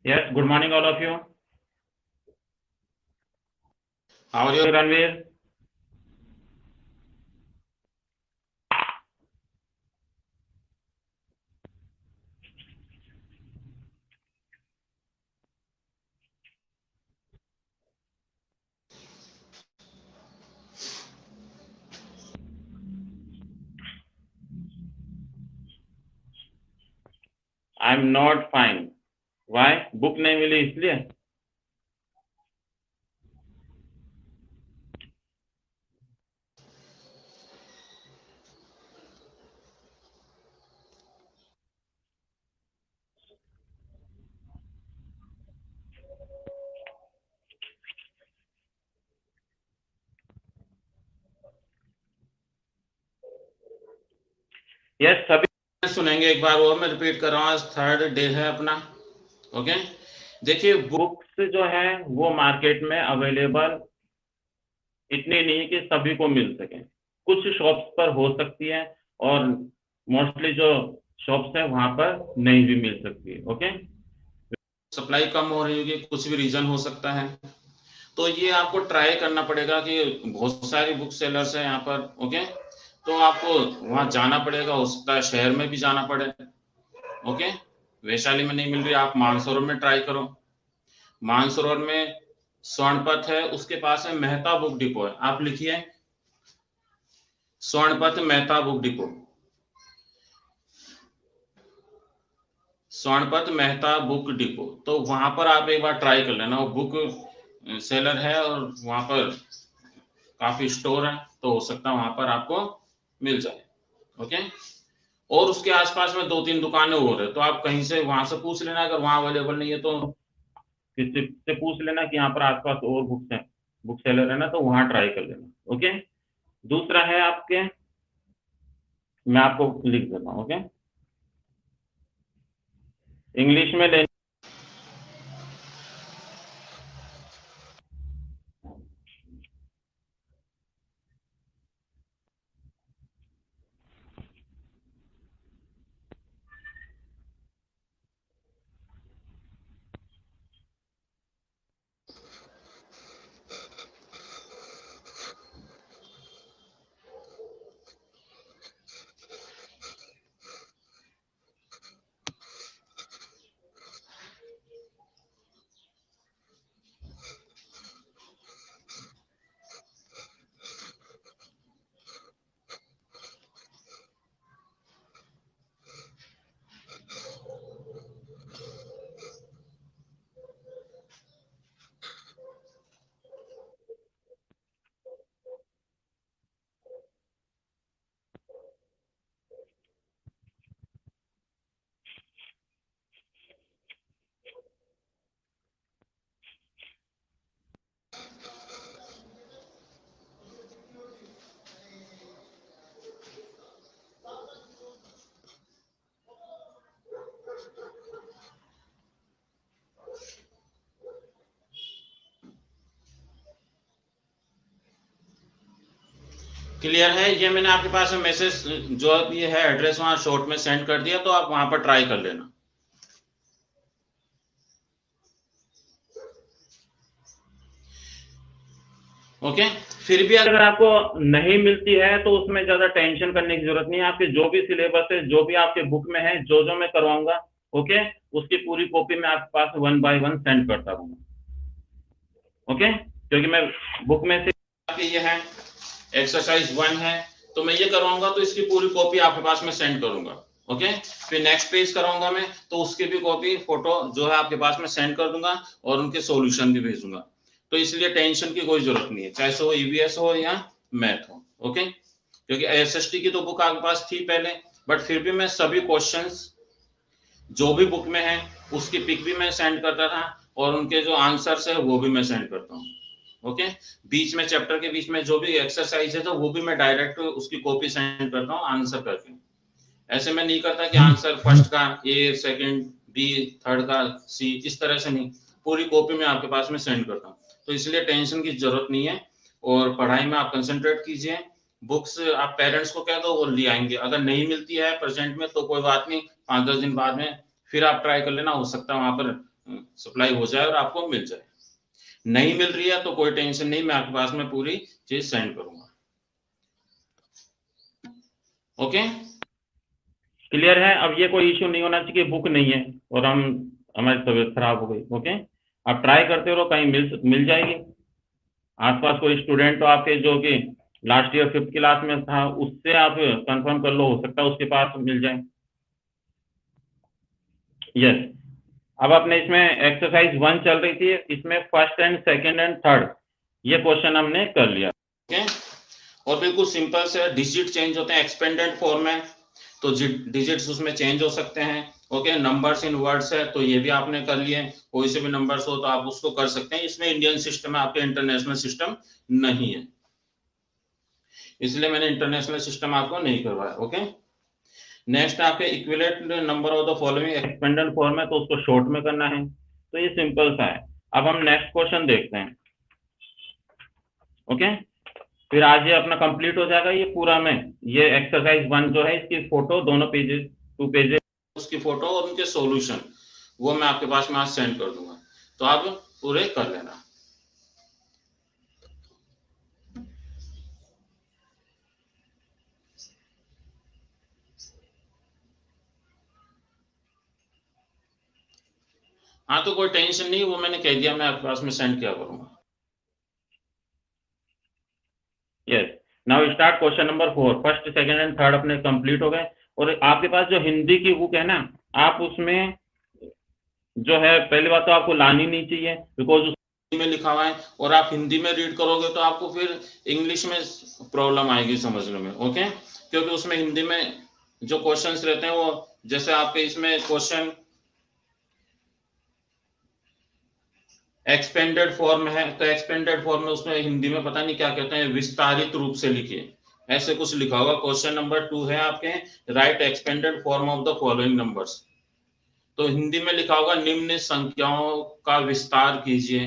Yes, good morning, all of you. How are you? Ranveer? I'm not fine. Why? Book नहीं मिली इसलिए? Yes, सभी सुनेंगे एक बार और मैं रिपीट कर रहा हूँ। आज थर्ड डे है अपना। ओके, देखिए बुक्स जो है वो मार्केट में अवेलेबल इतनी नहीं है कि सभी को मिल सके। कुछ शॉप्स पर हो सकती है और मोस्टली जो शॉप्स है वहां पर नहीं भी मिल सकती है। ओके, सप्लाई कम हो रही होगी, कुछ भी रीजन हो सकता है। तो ये आपको ट्राई करना पड़ेगा कि बहुत सारी बुक सेलर्स है यहाँ पर। ओके, तो आपको वहां जाना पड़ेगा, हो सकता है शहर में भी जाना पड़े। ओके, वैशाली में नहीं मिल रही, आप मानसरोवर में ट्राई करो। मानसरोवर में स्वर्णपथ है, उसके पास है मेहता बुक डिपो है। आप लिखिए Swarnpath Mehta book depot, Swarnpath Mehta book depot. तो वहां पर आप एक बार ट्राई कर लेना। वो बुक सेलर है और वहां पर काफी स्टोर है, तो हो सकता है वहां पर आपको मिल जाए। ओके, और उसके आसपास में दो तीन दुकानें और है, तो आप कहीं से वहां से पूछ लेना। अगर वहां अवेलेबल नहीं है तो किसी से पूछ लेना कि यहाँ पर आसपास और बुक्स हैं, बुक सेलर है ना, तो वहां ट्राई कर लेना। ओके, दूसरा है आपके, मैं आपको लिख देता हूँ। ओके, इंग्लिश में लेनी। क्लियर है? ये मैंने आपके पास में मैसेज जो ये है एड्रेस वहां शॉर्ट में सेंड कर दिया, तो आप वहां पर ट्राई कर लेना। ओके, फिर भी अगर आपको नहीं मिलती है तो उसमें ज्यादा टेंशन करने की जरूरत नहीं है। आपके जो भी सिलेबस है, जो भी आपके बुक में है, जो जो मैं करवाऊंगा, ओके, उसकी पूरी कॉपी मैं आपके पास वन बाय वन सेंड करता रहूंगा। ओके, क्योंकि मैं बुक में से आपके ये है एक्सरसाइज 1 है, तो मैं ये करवाऊंगा तो इसकी पूरी कॉपी आपके पास में सेंड करूंगा। ओके, फिर नेक्स्ट पेज कराऊंगा मैं, तो उसकी भी कॉपी फोटो जो है आपके पास में सेंड कर दूंगा और उनके सॉल्यूशन भी भेजूंगा। तो इसलिए टेंशन की कोई जरूरत नहीं है, चाहे सो ईवीएस हो या मैथ हो। ओके, क्योंकि एसएसटी की तो बुक आपके पास थी पहले, बट फिर भी मैं सभी क्वेश्चंस जो भी बुक में है उसकी पिक भी मैं सेंड करता था और उनके जो आंसर्स है वो भी मैं सेंड करता हूँ। ओके, बीच में चैप्टर के बीच में जो भी एक्सरसाइज है तो वो भी मैं डायरेक्ट उसकी कॉपी सेंड करता हूँ आंसर करके। ऐसे मैं नहीं करता कि आंसर फर्स्ट का ए, सेकंड बी, थर्ड का सी, इस तरह से नहीं, पूरी कॉपी में आपके पास में सेंड करता हूँ। तो इसलिए टेंशन की जरूरत नहीं है और पढ़ाई में आप कंसंट्रेट कीजिए। बुक्स आप पेरेंट्स को कह दो, वो ले आएंगे। अगर नहीं मिलती है प्रेजेंट में तो कोई बात नहीं, 5-10 दिन बाद में फिर आप ट्राई कर लेना, हो सकता है वहां पर सप्लाई हो जाए और आपको मिल जाए। नहीं मिल रही है तो कोई टेंशन नहीं, मैं आपके पास में पूरी चीज सेंड करूंगा। ओके, क्लियर है? अब ये कोई इश्यू नहीं होना चाहिए कि बुक नहीं है और हमारी तबीयत खराब हो गई। ओके, आप ट्राई करते रहो, कहीं मिल जाएगी। आसपास कोई स्टूडेंट तो आपके जो कि लास्ट ईयर 5th क्लास में था, उससे आप कंफर्म कर लो, हो सकता है उसके पास मिल जाए। यस, अब अपने इसमें एक्सरसाइज 1 चल रही थी, इसमें first and second and third ये क्वेश्चन हमने कर लिया। ओके, और बिल्कुल सिंपल से डिजिट चेंज होते हैं एक्सपेंडेड फॉर्म में, तो डिजिट्स उसमें चेंज हो सकते हैं। ओके, नंबर्स इन वर्ड्स है तो ये भी आपने कर लिए, कोई से भी नंबर्स हो तो आप उसको कर सकते हैं। इसमें इंडियन सिस्टम है, आपके इंटरनेशनल सिस्टम नहीं है, इसलिए मैंने इंटरनेशनल सिस्टम आपको नहीं करवाया। ओके, नेक्स्ट आपके equivalent number of the following expanded form है तो उसको शॉर्ट में करना है, तो ये सिंपल सा है। अब हम नेक्स्ट क्वेश्चन देखते हैं। ओके, फिर आज ये अपना कंप्लीट हो जाएगा ये पूरा में। ये एक्सरसाइज 1 जो है, इसकी फोटो दोनों पेजेस 2 पेजेस, उसकी फोटो और उनके सॉल्यूशन वो मैं आपके पास में आज सेंड कर दूंगा, तो आप पूरे कर लेना। हाँ, तो कोई टेंशन नहीं, वो मैंने कह दिया, मैं आपके पास में सेंड किया करूंगा। Yes, now start question number 4। First second and third अपने कंप्लीट हो गए, और आपके पास जो हिंदी की बुक है ना, आप उसमें जो है पहली बात तो आपको लानी नहीं चाहिए, बिकॉज में लिखा हुआ है और आप हिंदी में रीड करोगे तो आपको फिर इंग्लिश में प्रॉब्लम आएगी समझने में। ओके, क्योंकि उसमें हिंदी में जो क्वेश्चंस रहते हैं वो, जैसे आपके इसमें क्वेश्चन एक्सपेंडेड फॉर्म है, तो एक्सपेंडेड फॉर्म में उसमें हिंदी में पता नहीं क्या कहते हैं, विस्तारित रूप से लिखिए, ऐसे कुछ लिखा होगा। क्वेश्चन नंबर 2 है आपके, right expanded form of the following numbers, तो हिंदी में लिखा होगा निम्न संख्याओं का विस्तार कीजिए,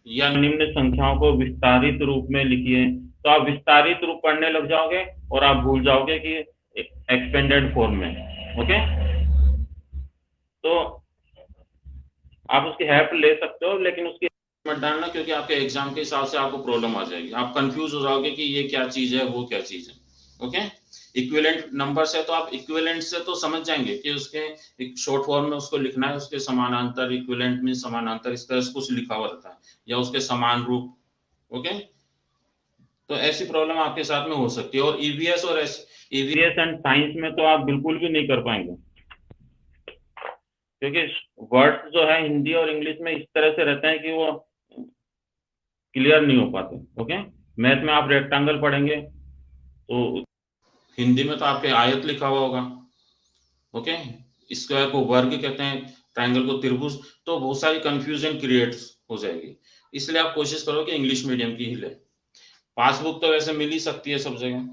या निम्न संख्याओं को विस्तारित रूप में लिखिए। तो आप विस्तारित रूप पढ़ने लग जाओगे और आप भूल जाओगे कि एक्सपेंडेड फॉर्म में। ओके, तो आप उसकी हेल्प ले सकते हो, लेकिन उसकी मत डालना, क्योंकि आपके एग्जाम के हिसाब से आपको प्रॉब्लम आ जाएगी, आप कंफ्यूज हो जाओगे कि ये क्या चीज है वो क्या चीज है। ओके, इक्विवेलेंट नंबर्स है तो आप इक्विवेलेंट से तो समझ जाएंगे कि उसके एक शॉर्ट फॉर्म में उसको लिखना है, उसके समानांतर, इक्विवेलेंट में समानांतर, इस तरह से कुछ लिखा हुआ रहता है, या उसके समान रूप। ओके, तो ऐसी प्रॉब्लम आपके साथ में हो सकती है। और ईवीएस और ईवीएस एंड साइंस में तो आप बिल्कुल भी नहीं कर पाएंगे, क्योंकि वर्ड्स जो है हिंदी और इंग्लिश में इस तरह से रहते हैं कि वो क्लियर नहीं हो पाते। ओके, मैथ में आप रेक्टेंगल पढ़ेंगे तो हिंदी में तो आपके आयत लिखा हुआ होगा। ओके, स्क्वायर को वर्ग कहते हैं, ट्रायंगल को त्रिभुज, तो बहुत सारी कंफ्यूजन क्रिएट हो जाएगी। इसलिए आप कोशिश करो कि इंग्लिश मीडियम की ही ले। पासबुक तो वैसे मिल ही सकती है सब जगह।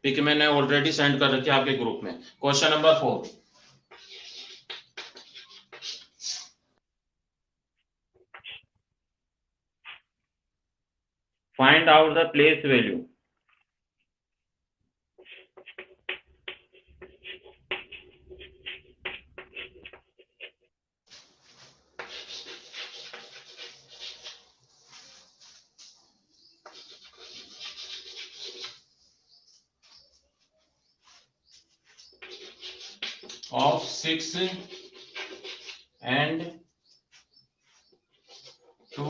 ठीक है, मैंने ऑलरेडी सेंड कर रखी है आपके ग्रुप में। Question number 4, find out the place value. of 6 and 2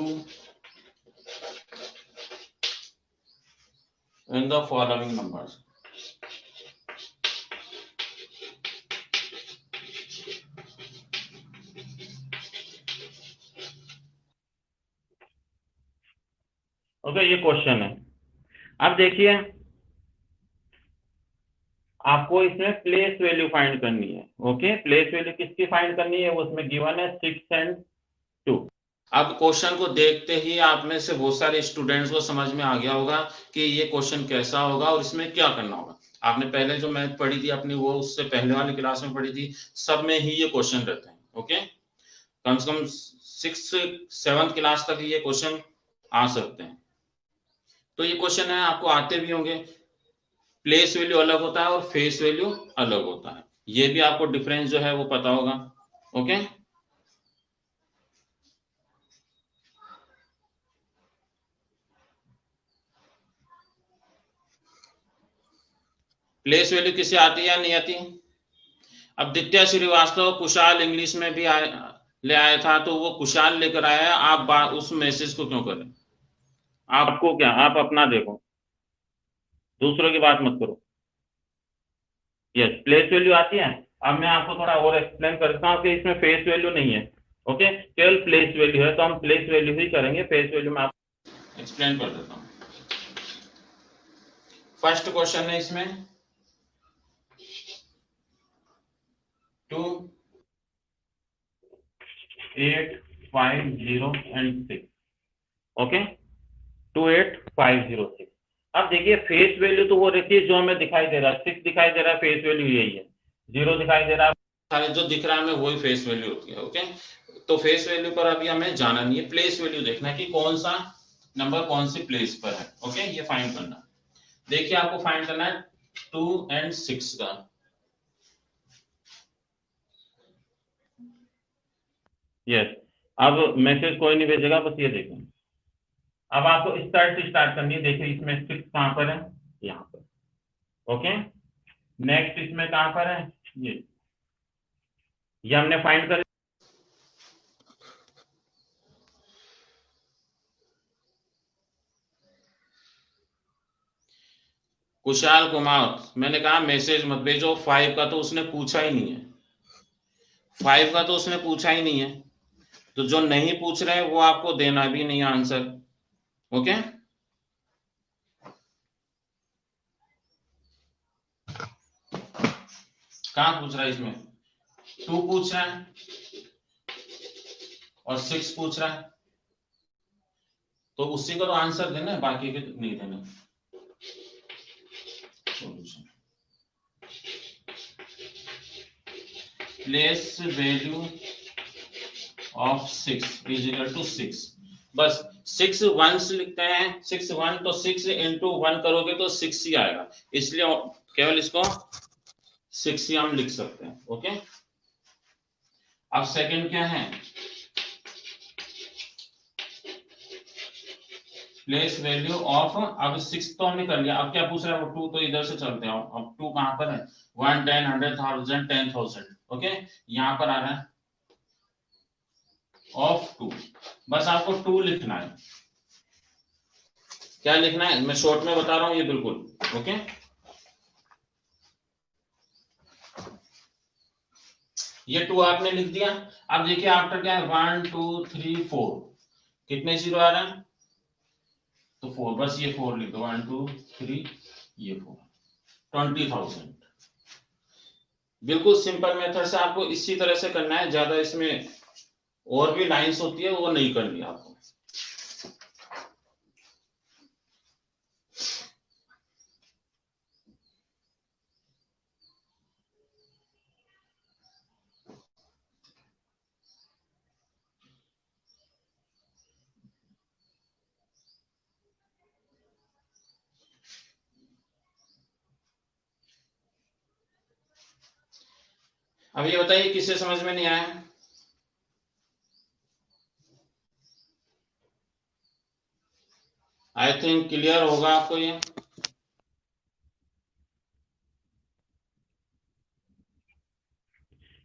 in the following numbers. Okay, ये क्वेश्चन है। अब देखिए, आपको इसमें प्लेस वैल्यू फाइंड करनी है। ओके, प्लेस वैल्यू किसकी फाइंड करनी है, वो उसमें गिवन है 6 एंड 2। अब क्वेश्चन को देखते ही आप में से बहुत सारे स्टूडेंट्स को समझ में आ गया होगा कि ये क्वेश्चन कैसा होगा और इसमें क्या करना होगा। आपने पहले जो मैथ पढ़ी थी अपनी, वो उससे पहले वाली क्लास में पढ़ी थी, सब में ही ये क्वेश्चन रहते हैं। ओके, कम से कम 6th 7th क्लास तक ये क्वेश्चन आ सकते हैं। तो ये क्वेश्चन है, आपको आते भी होंगे, प्लेस वैल्यू अलग होता है और फेस वैल्यू अलग होता है, ये भी आपको डिफरेंस जो है वो पता होगा। ओके, प्लेस वैल्यू किसे आती है या नहीं आती? अब दित्या श्रीवास्तव कुशाल इंग्लिश में भी ले आया था, तो वो कुशाल लेकर आया है, आप उस मैसेज को क्यों करें? आपको क्या, आप अपना देखो, दूसरों की बात मत करो। यस, प्लेस वैल्यू आती है। अब मैं आपको थोड़ा और एक्सप्लेन करता हूँ कि इसमें फेस वैल्यू नहीं है। ओके, केवल प्लेस वैल्यू है, तो हम प्लेस वैल्यू ही करेंगे, फेस वैल्यू में आप एक्सप्लेन कर देता हूँ। फर्स्ट क्वेश्चन है इसमें 2 8 5 0 एंड 6। ओके, 2 8 5 0 6। अब देखिए फेस वैल्यू तो वो रहती है जो हमें दिखाई दे रहा है, 6 दिखाई दे रहा है, फेस वैल्यू यही है, 0 दिखाई दे रहा है, सारे जो दिख रहा है हमें वही फेस वैल्यू होती है। ओके, तो फेस वैल्यू पर अभी हमें जाना नहीं है, प्लेस वैल्यू देखना है कि कौन सा नंबर कौन सी प्लेस पर है। ओके, ये फाइंड करना। देखिए आपको फाइंड करना है 2 and 6 का। यस, अब मैसेज कोई नहीं भेजेगा, बस ये देखें। अब आपको इस साइड से स्टार्ट करनी है। देखिए इसमें 6 कहां पर है, यहाँ पर। ओके, नेक्स्ट इसमें कहां पर है, ये हमने फाइंड कर। कुशाल कुमार, मैंने कहा मैसेज मत भेजो, 5 का तो उसने पूछा ही नहीं है, 5 का तो उसने पूछा ही नहीं है, तो जो नहीं पूछ रहे वो आपको देना भी नहीं आंसर। ओके, कहां पूछ रहा है इसमें? 2 पूछ रहा है और 6 पूछ रहा है, तो उसी को तो आंसर देना है, बाकी के नहीं देना। Place value of 6 is equal to 6। बस 6 वंस लिखते हैं, 6 1, तो 6 इंटू 1 करोगे तो 6 ही आएगा, इसलिए केवल इसको 6 ही हम लिख सकते हैं। ओके, अब सेकंड क्या है? प्लेस वैल्यू ऑफ, अब 6 तो हमने कर लिया, अब क्या पूछ रहा है वो 2, तो इधर से चलते हैं। अब 2 कहां पर है? 1 10 100 1000 10,000। ओके, यहां पर आ रहा है ऑफ 2, बस आपको 2 लिखना है। क्या लिखना है मैं शॉर्ट में बता रहा हूं ये बिल्कुल। ओके, ये 2 आपने लिख दिया। अब देखिए आफ्टर क्या है, 1 2 3 4, कितने जीरो आ रहा है? तो 4, बस ये 4 लिख दो, 1 2 3, ये 4, 20,000। बिल्कुल सिंपल मेथड से आपको इसी तरह से करना है, ज्यादा इसमें और भी लाइंस होती है वो नहीं करनी आपको। अब ये बताइए किसे समझ में नहीं आया? आई थिंक क्लियर होगा आपको ये।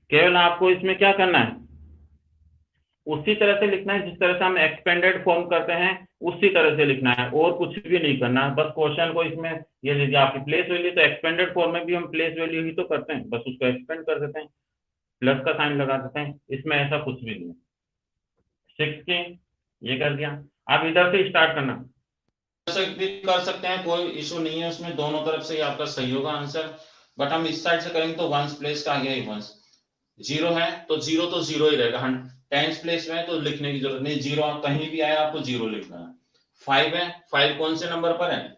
केवल आपको इसमें क्या करना है, उसी तरह से लिखना है जिस तरह से हम एक्सपेंडेड फॉर्म करते हैं, उसी तरह से लिखना है, और कुछ भी नहीं करना है। बस क्वेश्चन को इसमें ये लीजिए, आपकी प्लेस वैल्यू, तो एक्सपेंडेड फॉर्म में भी हम प्लेस वैल्यू ही तो करते हैं, बस उसको एक्सपेंड कर देते हैं, प्लस का साइन लगा देते हैं, इसमें ऐसा कुछ भी नहीं है। 6 के ये कर दिया। आप इधर से स्टार्ट करना, भी कर सकते हैं, कोई इशू नहीं है उसमें, दोनों तरफ से ही आपका सही होगा आंसर। बट हम इस साइड से करेंगे तो वंस प्लेस का आ गया ही वंस, जीरो है तो जीरो ही रहेगा। टेंस प्लेस में तो लिखने की जरूरत नहीं, जीरो कहीं भी आया आपको जीरो लिखना है। 5 है, 5 कौन से नंबर पर है?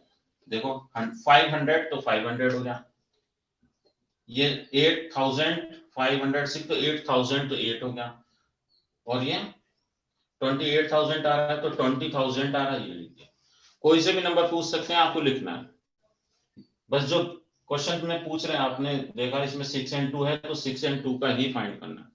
देखो 500, तो 500 हो गया। ये 8,506, तो 8,000 तो 8 हो गया। और ये 28,000 आ रहा है तो 20,000 आ रहा है, ये लिखिए। कोई से भी नंबर पूछ सकते हैं, आपको लिखना है। बस जो क्वेश्चन में पूछ रहे हैं आपने देखा इसमें 6 and 2 है तो 6 and 2 का ही फाइंड करना है।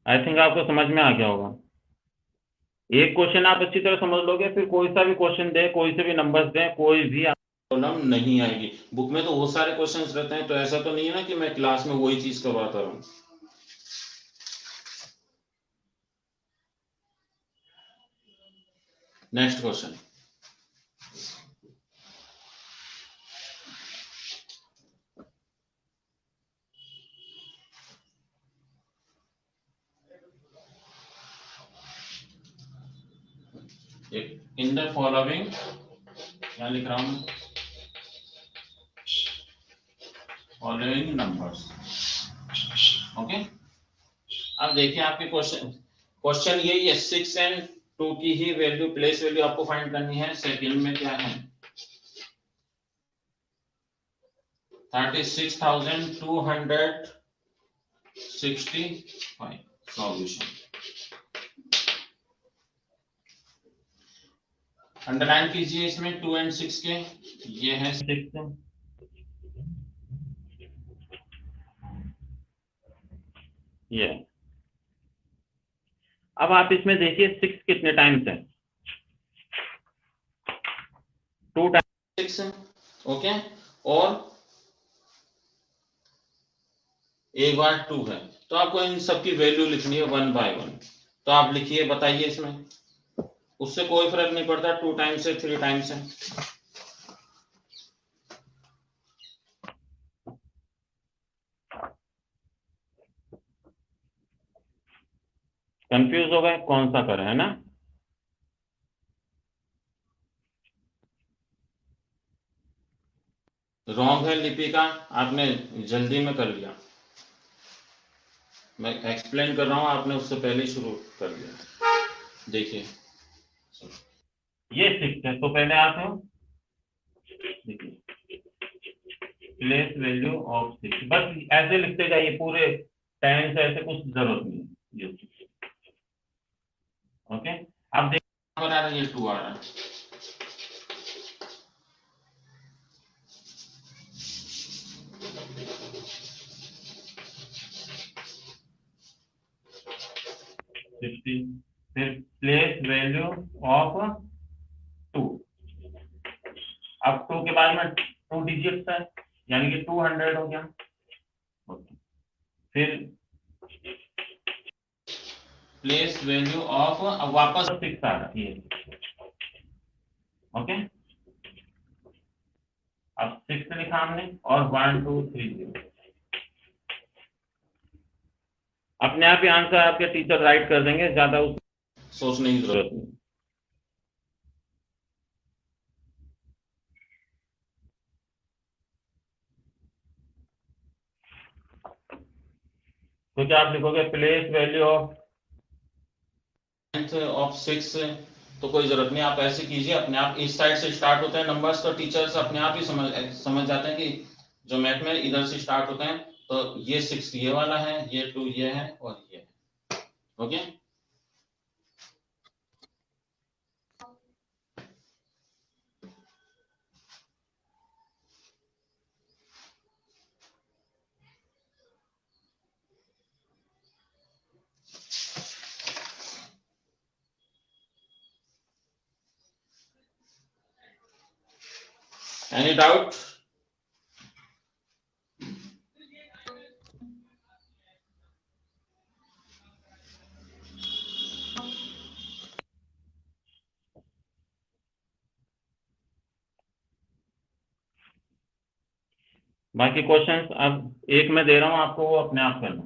आई थिंक आपको समझ में आ गया होगा। एक क्वेश्चन आप अच्छी तरह समझ लोगे, फिर कोई सा भी क्वेश्चन दे, कोई से भी नंबर्स दें, कोई भी प्रॉब्लम नहीं आएगी। बुक में तो बहुत सारे क्वेश्चंस रहते हैं, तो ऐसा तो नहीं है ना कि मैं क्लास में वही चीज करवाता रहूं। Next question, in the following, क्या लिख रहा हूं, फॉलोइंग नंबर्स। ओके, अब देखिए आपके क्वेश्चन यही है, 6 and 2 की ही वैल्यू, प्लेस वैल्यू आपको फाइंड करनी है। सेकंड में क्या है, 36,265 सॉल्यूशन। अंडरलाइन कीजिए इसमें 2 and 6 के, ये है 6, ये। अब आप इसमें देखिए 6 कितने टाइम्स है, 2 टाइम्स 6 है। ओके, और एक बार 2 है, तो आपको इन सबकी वैल्यू लिखनी है 1 by 1। तो आप लिखिए, बताइए, इसमें उससे कोई फर्क नहीं पड़ता 2 टाइम्स है 3 टाइम्स है। कंफ्यूज हो गए कौन सा करें, है ना। रॉन्ग है लिपिका, आपने जल्दी में कर लिया। मैं एक्सप्लेन कर रहा हूं, आपने उससे पहले ही शुरू कर लिया। देखिए ये 6 है, तो पहले आप देखिए प्लेस वैल्यू ऑफ 6, बस ऐसे लिखते जाइए, पूरे टाइम से ऐसे कुछ जरूरत नहीं है। ये ओके, अब देखिए आ रहा है, ये 2 आ रहा है। फिर प्लेस वैल्यू ऑफ 2, अब 2 के बाद में 2 डिजिट्स है, यानी कि 200 हो गया। फिर प्लेस वैल्यू ऑफ, अब वापस 6 आ रहा है ये। ओके, अब 6 लिखा हमने और 1 2 3 0। अपने आप ही आंसर आपके टीचर राइट कर देंगे, ज्यादा उस सोचने की जरूरत नहीं। तो क्या आप लिखोगे प्लेस वैल्यू ऑफ 6, तो कोई जरूरत नहीं, आप ऐसे कीजिए अपने आप। इस साइड से स्टार्ट होते हैं नंबर्स, तो टीचर्स अपने आप ही समझ जाते हैं कि जो मैथ में इधर से स्टार्ट होते हैं, तो ये 6 ये वाला है, ये 2 ये है, और ये है। Okay, any doubt? बाकी क्वेश्चंस अब एक मैं दे रहा हूं आपको, वो अपने आप करना।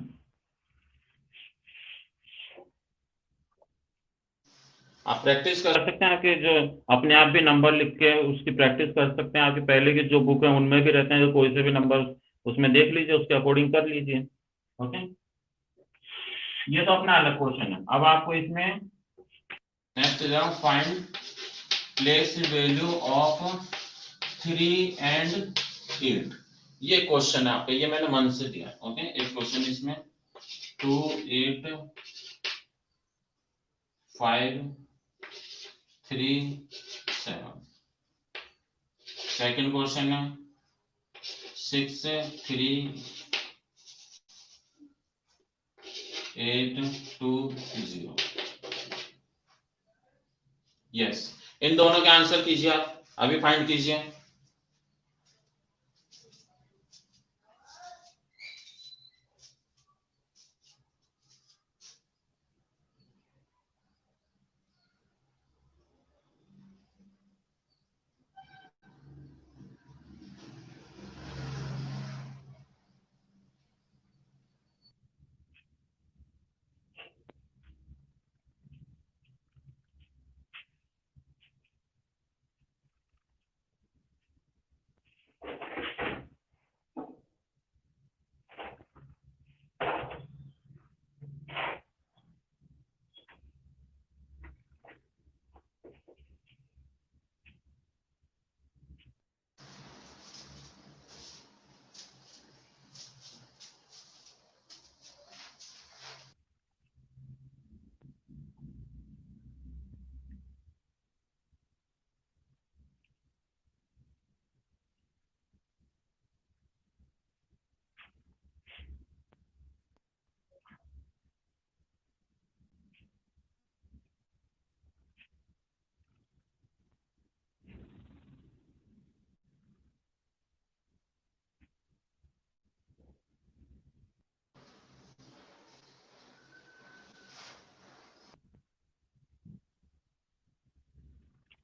आप प्रैक्टिस कर सकते हैं, आपके जो अपने आप भी नंबर लिख के उसकी प्रैक्टिस कर सकते हैं। आपके पहले की जो बुक है उनमें भी रहते हैं, जो कोई से भी नंबर उसमें देख लीजिए, उसके अकॉर्डिंग कर लीजिए। ओके, ये तो अपना अलग क्वेश्चन है। अब आपको इसमें next find place value of 3 and 8, ये क्वेश्चन है आपका, ये मैंने मन से दिया। ओके, एक क्वेश्चन इसमें 2 8 5 3 7। सेकंड क्वेश्चन है 6 3 8 2 0। यस, इन दोनों के आंसर कीजिए, आप अभी फाइंड कीजिए।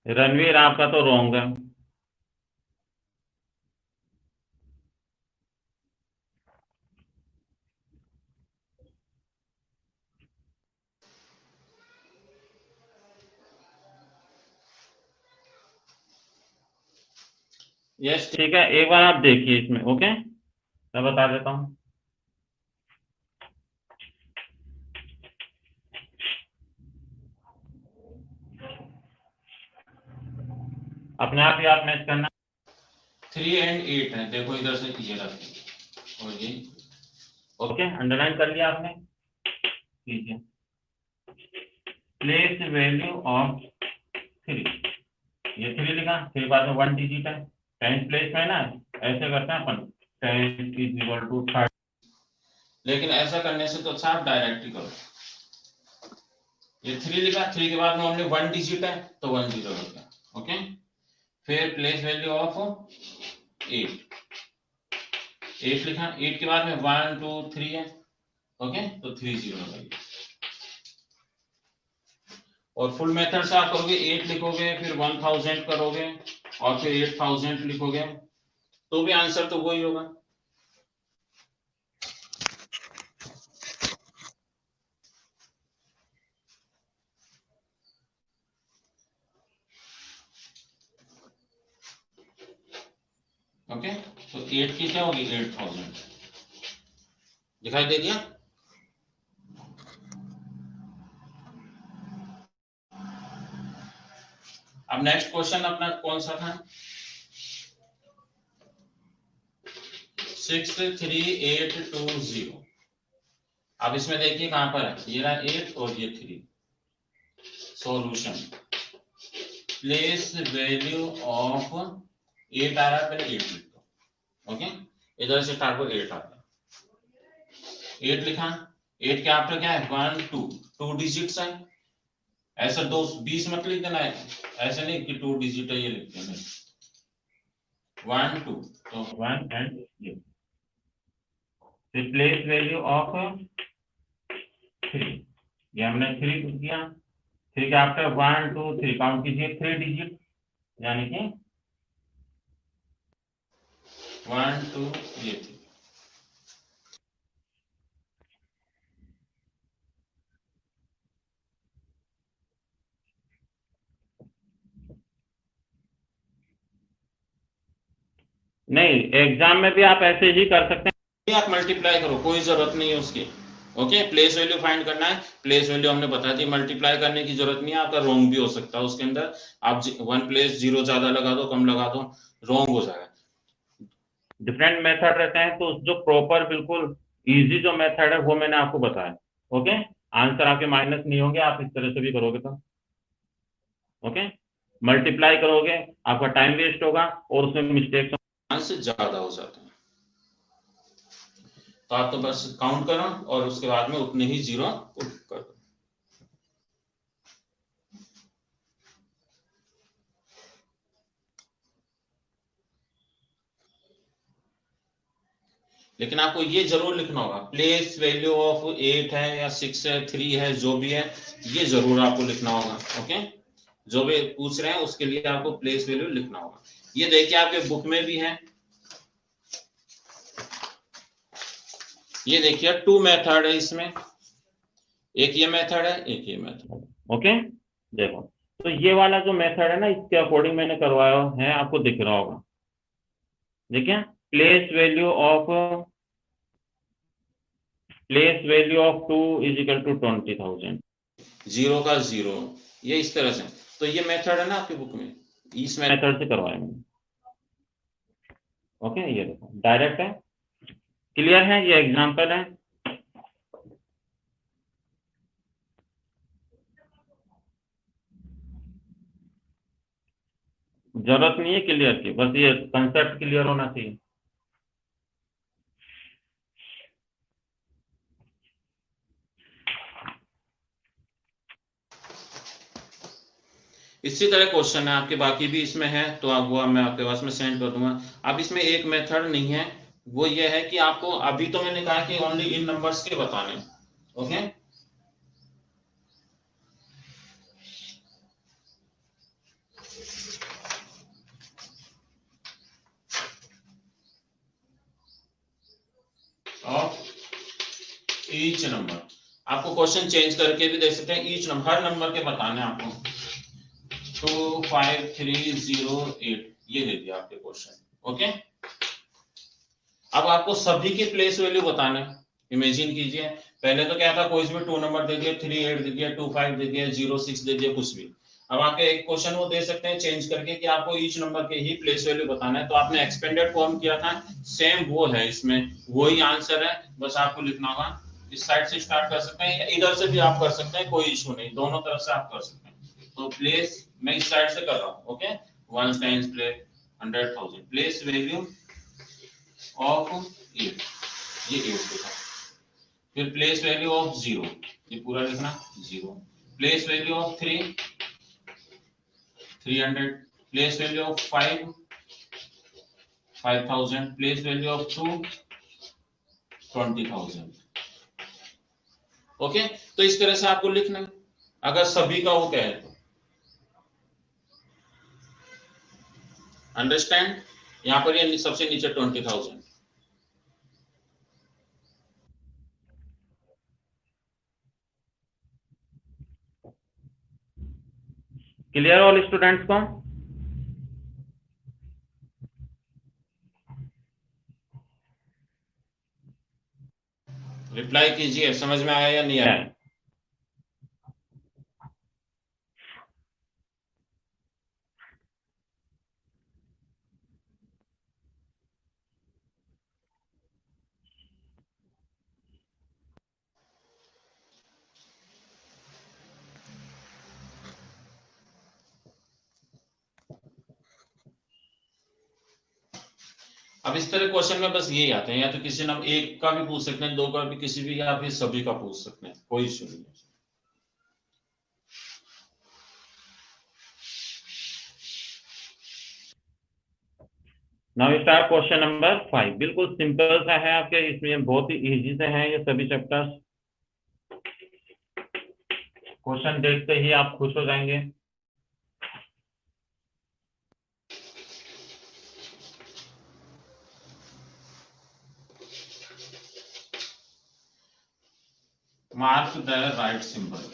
रणवीर, आपका तो रॉन्ग है। यस, ठीक है, एक बार आप देखिए इसमें। ओके, मैं बता देता हूँ। अपने आप ही आप मैच करना। 3 एंड 8 है, देखो इधर से ये रखें और ये। ओके, अंडरलाइन कर लिया आपने। कीजिए, प्लेस वैल्यू ऑफ 3। ये 3 लिखा, फिर बाद में 1 डिजिट है, 10 प्लेस में ना, ऐसे करते हैं अपन। 10 इज इक्वल टू 30। लेकिन ऐसा करने से तो अच्छा आप डायरेक्ट ही करो। ये 3 लिखा, 3 के बाद में ओनली 1 डिजिट है तो 1 0 हो गया। ओके, फिर प्लेस वैल्यू ऑफ 8 लिखा, 8 के बाद में 1 2 3 है। ओके, तो 3 0 हो गया। और फुल मेथड से आप करोगे, 8 लिखोगे, फिर 1000 करोगे और फिर 8000 लिखोगे, तो भी आंसर तो वही होगा। ओके, तो 8 की क्या होगी, 8000। दिखाई दे दिया। अब नेक्स्ट क्वेश्चन अपना कौन सा था, 6 3 8 2 0। अब इसमें देखिए कहां पर है, ये रहा 8 और ये 3। सॉल्यूशन, प्लेस वैल्यू ऑफ 8 आ रहा है, पहले 8 लिख दो। ओके, इधर से स्टार्ट को 8 आता है। 8 लिखा, 8 के आफ्टर क्या है, 1 2, 2 डिजिट्स है। ऐसा 2 20 मत लिख देना है, ऐसे नहीं कि 2 डिजिट है ये लिख देना, 1 2 तो 1 एंड ये प्लेस वैल्यू ऑफ 3। ये हमने 3 किया, 3 के आफ्टर 1 2 3 काउंट कीजिए, 3 डिजिट, यानी कि 1 2 ये 3। नहीं, एग्जाम में भी आप ऐसे ही कर सकते हैं। आप मल्टीप्लाई करो, कोई जरूरत नहीं है उसकी। ओके, प्लेस वैल्यू फाइंड करना है, प्लेस वैल्यू हमने बता दी, मल्टीप्लाई करने की जरूरत नहीं है। आपका रॉन्ग भी हो सकता है उसके अंदर, आप 1 प्लेस 0 ज्यादा लगा दो, कम लगा दो, रॉन्ग हो जाएगा। डिफरेंट मेथड रहते हैं, तो जो प्रॉपर बिल्कुल इजी जो मेथड है वो मैंने आपको बताया। ओके, आंसर आपके माइनस नहीं होंगे आप इस तरह से भी करोगे तो। ओके, मल्टीप्लाई करोगे आपका टाइम वेस्ट होगा और उसमें मिस्टेक्स से ज्यादा हो जाता है। तो आप तो बस काउंट करो और उसके बाद में उतने ही जीरो पुट कर दो। लेकिन आपको ये जरूर लिखना होगा, प्लेस वैल्यू ऑफ 8 है या 6 है 3 है जो भी है, ये जरूर आपको लिखना होगा। ओके, जो भी पूछ रहे हैं उसके लिए आपको प्लेस वैल्यू लिखना होगा। ये देखिए आपके बुक में भी है, ये देखिए 2 मेथड है इसमें, एक ये मेथड है एक ये मेथड। ओके, देखो तो ये वाला जो मेथड है ना इसके अकॉर्डिंग मैंने करवाया है, आपको दिख रहा होगा। देखिए, place value of 2 is equal to 20,000, zero का जीरो, ये इस तरह से। तो ये मेथड है ना आपकी बुक में, इस मेथड से करवाया मैंने। ओके, ये देखो डायरेक्ट है, क्लियर है, ये एग्जांपल है। जरूरत नहीं है क्लियर की, बस ये कंसेप्ट क्लियर होना चाहिए। इसी तरह क्वेश्चन है आपके बाकी भी इसमें है, तो आप वो मैं आपके पास में सेंड कर दूंगा। अब इसमें एक मेथड नहीं है, वो ये है कि आपको अभी तो मैंने कहा कि ओनली इन नंबर्स के बताने। ओके, ऑफ ईच नंबर, आपको क्वेश्चन चेंज करके भी दे सकते हैं, ईच नंबर हर नंबर के बताने आपको। 25308 ये दे दिया आपके क्वेश्चन। ओके, अब आपको सभी के प्लेस वैल्यू बताना है। इमेजिन कीजिए, पहले तो क्या था, कोई भी 2 नंबर दे दिया, 38 दे दिया, 25 दे दिया, 06 दे दिया, कुछ भी। अब आपके एक क्वेश्चन वो दे सकते हैं चेंज करके कि आपको ईच नंबर के ही प्लेस वैल्यू बताना है। तो आपने एक्सपेंडेड फॉर्म किया था, सेम वो है इसमें, वही आंसर है, बस आपको लिखना होगा। इस साइड से स्टार्ट कर सकते हैं या इधर से भी आप कर सकते हैं, कोई इशू नहीं, दोनों तरफ से आप कर सकते हैं। तो प्लेस मैं इस साइड से कर रहा हूँ। Okay, 1 times place 100,000 place value of 8, ये 8 लिखा। फिर प्लेस वैल्यू ऑफ 0, ये पूरा लिखना 0। Place value of 3 300। Place value of 5 5000। Place value of 2 20,000। Okay, तो इस तरह से आपको लिखना है अगर सभी का वो कहे तो। अंडरस्टैंड, यहां पर ये सबसे नीचे 20,000। क्लियर ऑल स्टूडेंट्स को? रिप्लाई कीजिए, समझ में आया या नहीं आया? अब इस तरह क्वेश्चन में बस यही आते हैं, या तो किसी ने एक का भी पूछ सकते हैं, दो का भी, किसी भी, या फिर सभी का पूछ सकते हैं, कोई इश्यू नहीं है। Now start question number 5। बिल्कुल सिंपल सा है आपके, इसमें बहुत ही इजी से हैं ये सभी चैप्टर्स। क्वेश्चन देखते ही आप खुश हो जाएंगे। Mark the right symbol.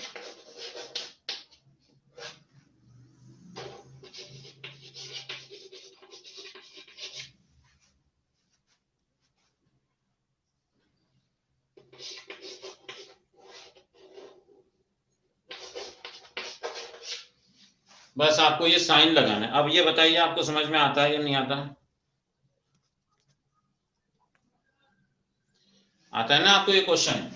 बस आपको ये साइन लगाना है। अब ये बताइए आपको समझ में आता है या नहीं आता है? आता है ना आपको ये क्वेश्चन?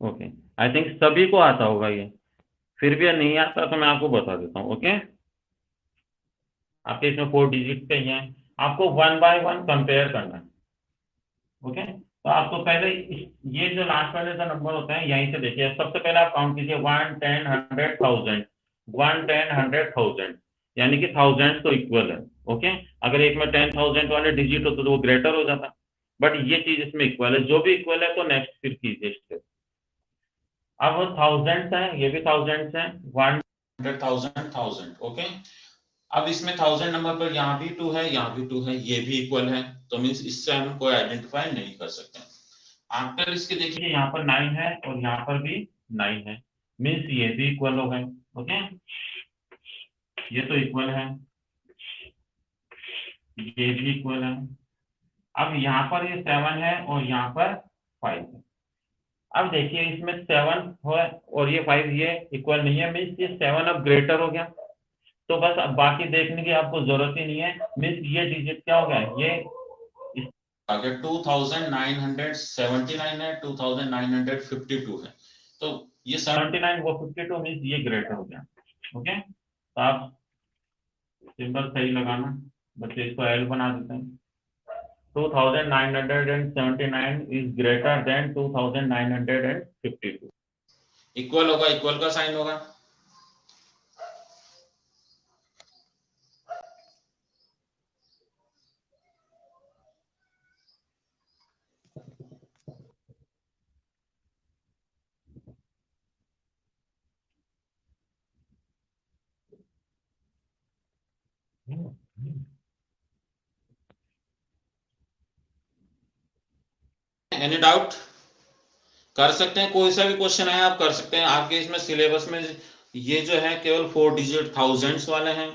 ओके, आई थिंक सभी को आता होगा ये, फिर भी नहीं आता तो मैं आपको बता देता हूँ। ओके, आपके इसमें 4 डिजिट के ही हैं, आपको 1 बाय 1 कंपेयर करना है। ओके, तो आपको पहले ये जो लास्ट वाले जो नंबर होते हैं यहीं से देखिए, सबसे पहले आप काउंट कीजिए 1 10 100 1000, 1 10 100 1000, यानी कि थाउजेंड तो इक्वल है। ओके, अगर एक में 10,000 वाले डिजिट होते तो वो ग्रेटर हो जाता, बट ये चीज इसमें इक्वल है, जो भी इक्वल है तो नेक्स्ट फिर कीजिए स्टेप। अब थाउजेंड्स है, ये भी थाउजेंड्स है, 100,000 1000। ओके, अब इसमें 1000 नंबर पर यहाँ भी 2 है, यहाँ भी 2 है, ये भी इक्वल है, तो मीन्स इससे हम कोई आइडेंटिफाई नहीं कर सकते। आफ्टर इसके देखिए यहाँ पर 9 है और यहाँ पर भी 9 है, मीन्स ये भी इक्वल हो गए। ओके, ये तो इक्वल है, ये भी इक्वल है। अब यहाँ पर ये 7 है और यहाँ पर 5 है। अब देखिए इसमें 7 है और ये 5, ये इक्वल नहीं है, मीन्स ये 7 अब ग्रेटर हो गया, तो बस अब बाकी देखने की आपको जरूरत ही नहीं है, मीन्स ये डिजिट क्या हो गया, ये आगे 2979 है, 2952 है, तो ये 79 वो 52 मीन्स ये ग्रेटर हो गया। ओके, तो आप सिंबल सही लगाना, बच्चे इसको एल बना देते हैं। 2979 is greater than 2952, इक्वल होगा, इक्वल का साइन होगा। Any doubt? कर सकते हैं, कोई सा भी क्वेश्चन है आप कर सकते हैं। आपके इसमें सिलेबस में ये जो है केवल 4 डिजिट थाउजेंड्स वाले हैं,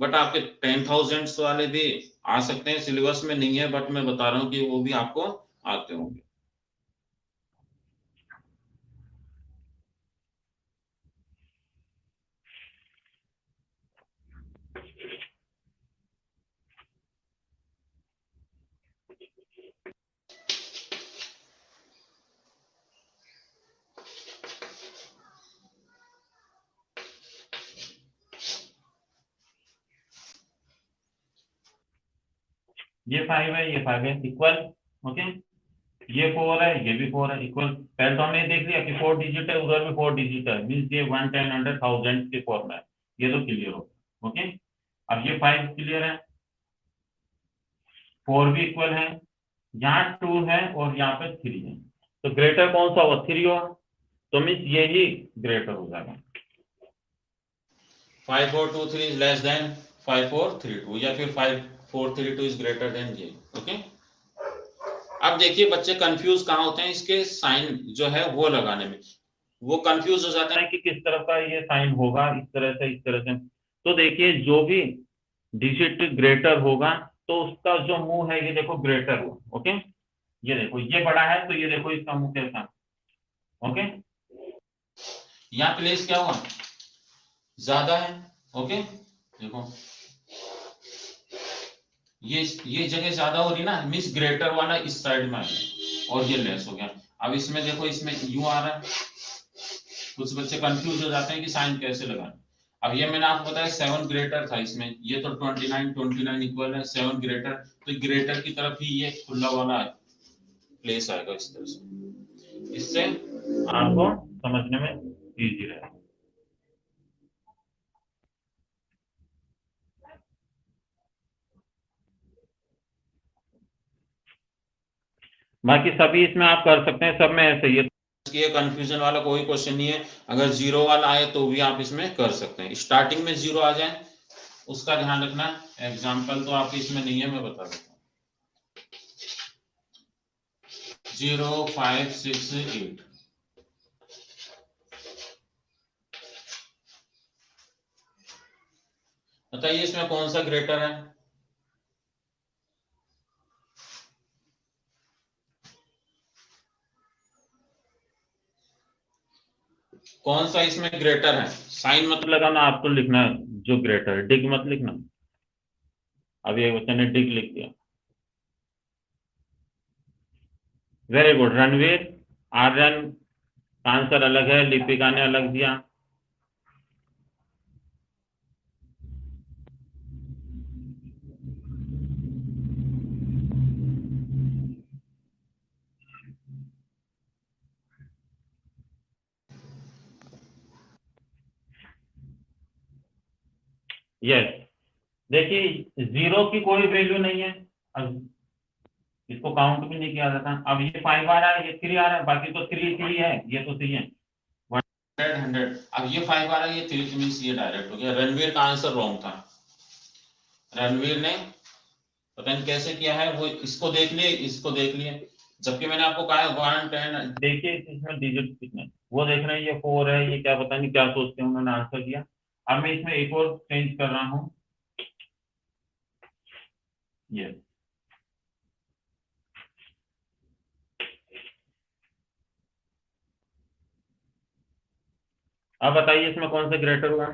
बट आपके 10,000 वाले भी आ सकते हैं, सिलेबस में नहीं है, बट मैं बता रहा हूँ कि वो भी आपको आते होंगे। ये 5 है, ये 5 है, इक्वल। ओके, ये 4 है, ये भी 4 है, इक्वल। पहले तो हमने देख लिया कि 4 डिजिट है, उधर भी 4 डिजिट है, मीन्स ये 1 10 100 1000 के फॉर्म है, ये तो क्लियर हो। ओके, अब ये 5 क्लियर है, 4 भी इक्वल है, यहाँ 2 है और यहाँ पे 3 है, तो ग्रेटर कौन सा होगा, 3 होगा, तो मीन्स ये ही ग्रेटर हो जाएगा। 5423 इज लेस देन 5432, या फिर 5432 इज ग्रेटर देन ये। ओके, अब देखिए बच्चे कंफ्यूज कहाँ होते हैं इसके साइन जो है वो लगाने में, वो कंफ्यूज हो जाता है कि किस तरह का ये साइन होगा, इस तरह से, इस तरह से। तो देखिए जो भी डिजिट ग्रेटर होगा तो उसका जो मुंह है ये देखो ग्रेटर हुआ। ओके, ये देखो ये बड़ा है तो ये देखो इसका मुंह कैसा। ओके, यहाँ प्लेस क्या हुआ, ज्यादा है। ओके, देखो ये जगह ज्यादा हो रही ना, मीन्स ग्रेटर वाला इस साइड में है और ये लेस हो गया। अब इसमें देखो इसमें यू आ रहा है, कुछ बच्चे कंफ्यूज हो जाते हैं कि साइन कैसे लगाना। अब ये मैंने आपको बताया 7 ग्रेटर था इसमें, ये तो 29 इक्वल है, 7 ग्रेटर, तो ग्रेटर की तरफ ही ये खुला वाला प्लेस आएगा इस तरह से, इससे आपको समझने में इजी रहेगा। बाकी सभी इसमें आप कर सकते हैं, सब में ऐसे ही है, ये कंफ्यूजन वाला कोई क्वेश्चन नहीं है। अगर जीरो वाला आए तो भी आप इसमें कर सकते हैं, स्टार्टिंग में जीरो आ जाए उसका ध्यान रखना। एग्जाम्पल तो आपके इसमें नहीं है, मैं बता देता हूँ। 0 5 6 8, बताइए इसमें कौन सा ग्रेटर है, कौन सा इसमें ग्रेटर है। साइन मत लगाना, आपको लिखना है जो ग्रेटर है, डिग मत लिखना। अब ये बच्चे ने डिग लिख दिया, very good Ranveer, Aryan, answer अलग है, लिपिका ने अलग दिया। यस, देखिए जीरो की कोई वैल्यू नहीं है, अब इसको काउंट भी नहीं किया जाता। अब ये 5 आ रहा है, ये 3 आ रहा है, बाकी तो 3 है, ये तो 3 है। 100 अब ये 5 आ रहा है, ये 3 मींस ये डायरेक्ट हो गया। रणवीर का आंसर रॉन्ग था। रणवीर ने पता नहीं कैसे किया है, वो इसको देख लिए, इसको देख लिए, जबकि मैंने आपको कहा है 1 10। देखिए इसमें डिजिट कितने, वो देख रहे हैं ये 4 है, ये क्या पता नहीं क्या सोचते हैं, उन्होंने आंसर दिया। अब मैं इसमें एक और चेंज कर रहा हूँ, ये अब बताइए इसमें कौन सा ग्रेटर हुआ।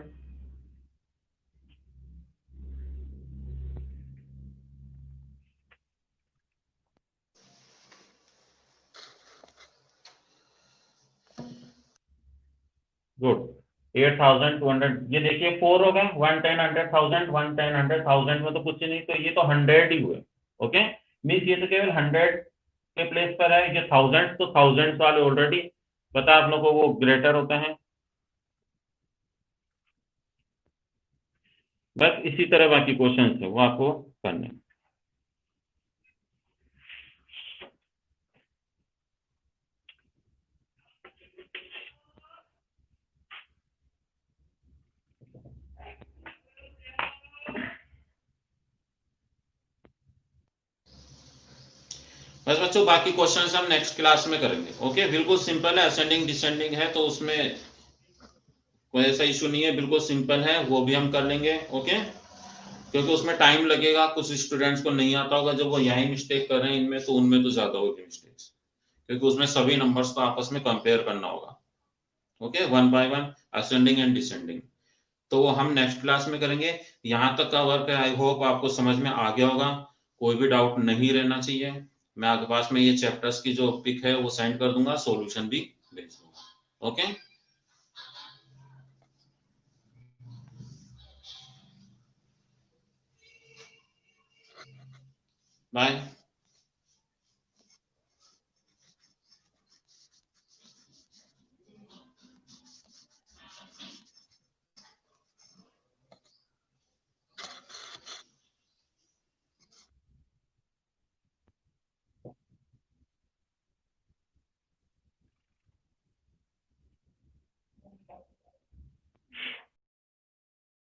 गुड, 8,200। ये देखिए 4 हो गए, 1 10 100 1000, 1 10 100 1000 में तो कुछ नहीं, तो ये तो 100 ही हुए। ओके, मीन्स ये तो केवल 100 के प्लेस पर है, ये 1000 तो 1000 वाले ऑलरेडी पता है आप लोगों को, वो ग्रेटर होते हैं। बस इसी तरह बाकी क्वेश्चन है वो आपको करने हैं। बस बच्चों, बाकी क्वेश्चन हम नेक्स्ट क्लास में करेंगे। ओके, बिल्कुल सिंपल है, असेंडिंग डिसेंडिंग है, तो उसमें कोई ऐसा इशू नहीं है, बिल्कुल सिंपल है, वो भी हम कर लेंगे। ओके, क्योंकि उसमें टाइम लगेगा, कुछ स्टूडेंट्स को नहीं आता होगा, जब वो यही मिस्टेक कर रहे हैं इनमें, तो उनमें तो ज्यादा होगी मिस्टेक्स, क्योंकि उसमें सभी नंबर्स को आपस में कंपेयर करना होगा। Okay, 1 by 1 ascending and descending, तो वो हम नेक्स्ट क्लास में करेंगे। यहाँ तक का वर्क है, आई होप आपको समझ में आ गया होगा, कोई भी डाउट नहीं रहना चाहिए। मैं आपके पास में ये चैप्टर्स की जो पिक है वो सेंड कर दूंगा, सॉल्यूशन भी भेज दूंगा। Okay, bye.